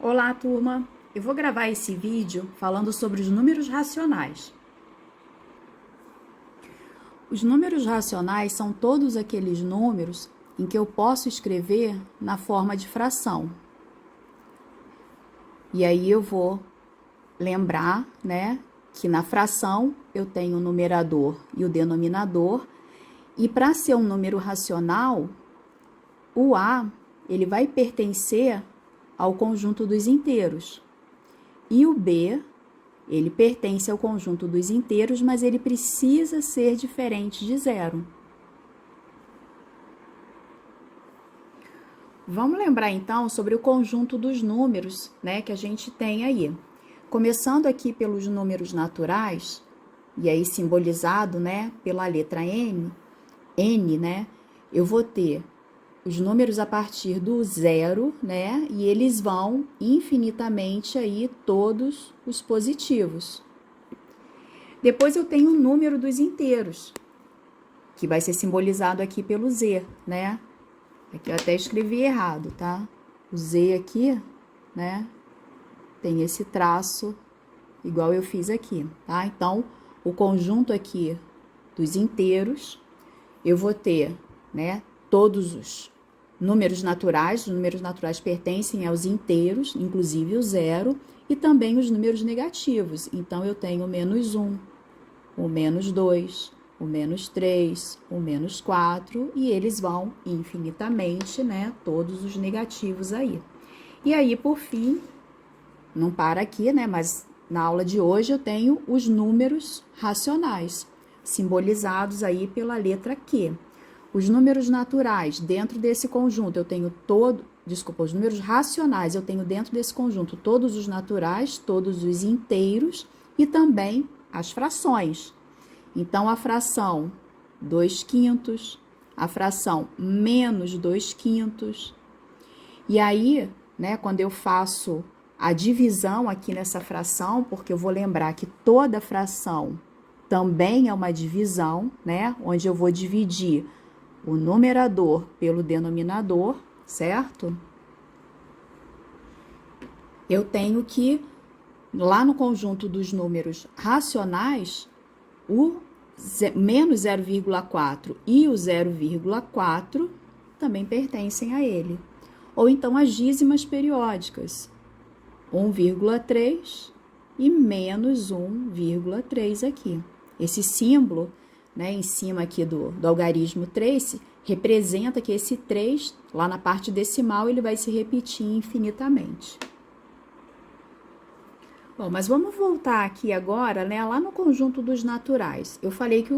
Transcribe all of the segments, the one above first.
Olá, turma! Eu vou gravar esse vídeo falando sobre os números racionais. Os números racionais são todos aqueles números em que eu posso escrever na forma de fração. E aí eu vou lembrar, né, que na fração eu tenho o numerador e o denominador, e para ser um número racional, o A, ele vai pertencer ao conjunto dos inteiros. E o B, ele pertence ao conjunto dos inteiros, mas ele precisa ser diferente de zero. Vamos lembrar, então, sobre o conjunto dos números, né, que a gente tem aí. Começando aqui pelos números naturais, e aí simbolizado, né, pela letra N, né, eu vou ter os números a partir do zero, né? E eles vão infinitamente aí todos os positivos. Depois eu tenho o número dos inteiros, que vai ser simbolizado aqui pelo Z, né? Aqui eu até escrevi errado, tá? O Z aqui, né? Tem esse traço igual eu fiz aqui, tá? Então, o conjunto aqui dos inteiros, eu vou ter, né? Todos os números naturais pertencem aos inteiros, inclusive o zero, e também os números negativos. Então, eu tenho o menos 1, o menos 2, o menos 3, o menos 4, e eles vão infinitamente, né, todos os negativos aí. E aí, por fim, não para aqui, né, mas na aula de hoje eu tenho os números racionais, simbolizados aí pela letra Q. Os números naturais, dentro desse conjunto, eu tenho os números racionais, eu tenho dentro desse conjunto todos os naturais, todos os inteiros e também as frações. Então, a fração 2/5, a fração menos 2/5. E aí, né, quando eu faço a divisão aqui nessa fração, porque eu vou lembrar que toda fração também é uma divisão, né, onde eu vou dividir o numerador pelo denominador, certo? Eu tenho que, lá no conjunto dos números racionais, o menos 0,4 e o 0,4 também pertencem a ele. Ou então as dízimas periódicas, 1,3 e menos 1,3 aqui. Esse símbolo, né, em cima aqui do algarismo 3, representa que esse 3, lá na parte decimal, ele vai se repetir infinitamente. Bom, mas vamos voltar aqui agora, né, lá no conjunto dos naturais. Eu falei que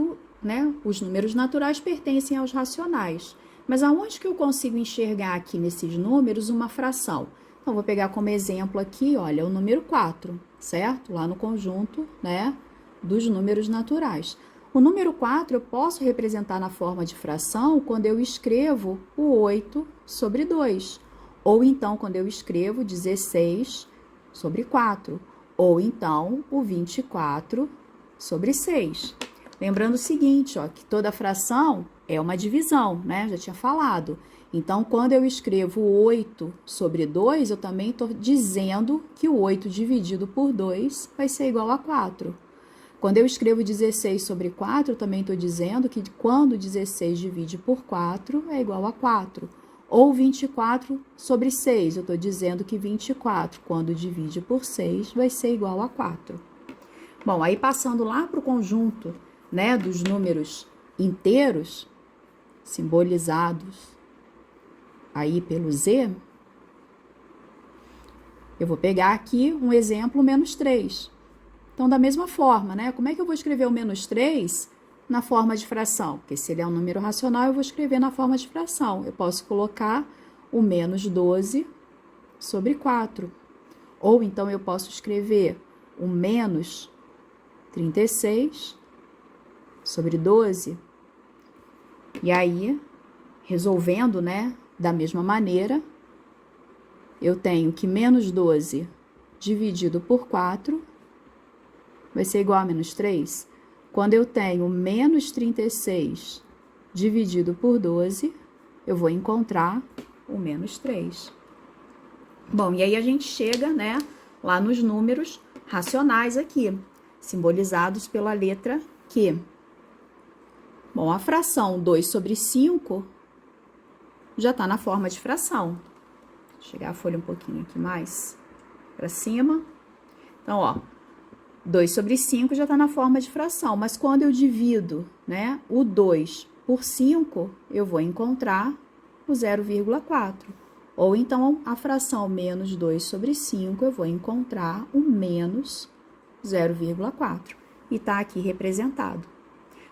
os números naturais pertencem aos racionais. Mas aonde que eu consigo enxergar aqui nesses números uma fração? Então, vou pegar como exemplo aqui, olha, o número 4, certo? Lá no conjunto, né, dos números naturais. O número 4 eu posso representar na forma de fração quando eu escrevo o 8 sobre 2. Ou então, quando eu escrevo 16 sobre 4. Ou então, o 24 sobre 6. Lembrando o seguinte, ó, que toda fração é uma divisão, né? Já tinha falado. Então, quando eu escrevo 8 sobre 2, eu também estou dizendo que o 8 dividido por 2 vai ser igual a 4. Quando eu escrevo 16 sobre 4, eu também estou dizendo que quando 16 divide por 4 é igual a 4. Ou 24 sobre 6, eu estou dizendo que 24, quando divide por 6, vai ser igual a 4. Bom, aí passando lá para o conjunto, né, dos números inteiros, simbolizados aí pelo Z, eu vou pegar aqui um exemplo, menos 3. Então, da mesma forma, né? Como é que eu vou escrever o menos 3 na forma de fração? Porque se ele é um número racional, eu vou escrever na forma de fração. Eu posso colocar o menos 12 sobre 4. Ou então, eu posso escrever o menos 36 sobre 12. E aí, resolvendo, né, da mesma maneira, eu tenho que menos 12 dividido por 4 vai ser igual a menos 3. Quando eu tenho menos 36 dividido por 12, eu vou encontrar o menos 3. Bom, e aí a gente chega, né, lá nos números racionais aqui, simbolizados pela letra Q. Bom, a fração 2 sobre 5 já está na forma de fração. Vou chegar a folha um pouquinho aqui mais para cima. Então, ó, 2 sobre 5 já está na forma de fração, mas quando eu divido, né, o 2 por 5, eu vou encontrar o 0,4. Ou então, a fração menos 2 sobre 5, eu vou encontrar o menos 0,4. E tá aqui representado.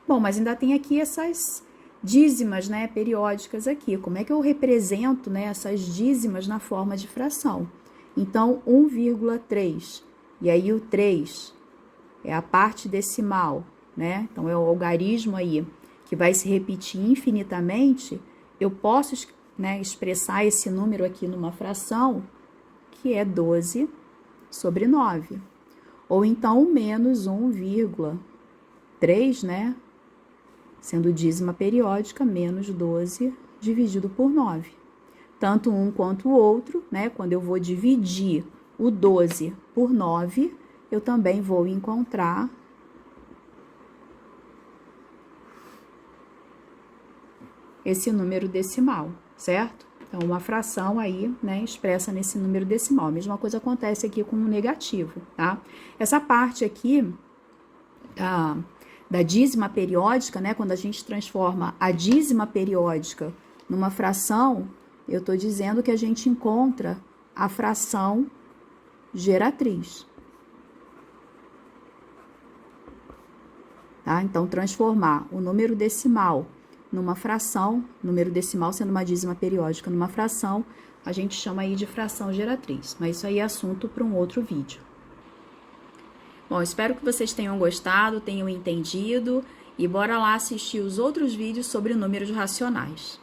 Bom, mas ainda tem aqui essas dízimas, né, periódicas aqui. Como é que eu represento, né, essas dízimas na forma de fração? Então, 1,3. E aí, o 3 é a parte decimal, né? Então, é o algarismo aí, que vai se repetir infinitamente. Eu posso, né, expressar esse número aqui numa fração, que é 12 sobre 9. Ou então, o menos 1,3, né? Sendo dízima periódica, menos 12 dividido por 9. Tanto um quanto o outro, né? Quando eu vou dividir o 12 por 9, eu também vou encontrar esse número decimal, certo? Então, uma fração aí, né, expressa nesse número decimal. A mesma coisa acontece aqui com o negativo, tá? Essa parte aqui da dízima periódica, né, quando a gente transforma a dízima periódica numa fração, eu estou dizendo que a gente encontra a fração geratriz. Tá? Então, transformar o número decimal numa fração, número decimal sendo uma dízima periódica numa fração, a gente chama aí de fração geratriz. Mas isso aí é assunto para um outro vídeo. Bom, espero que vocês tenham gostado, tenham entendido e bora lá assistir os outros vídeos sobre números racionais.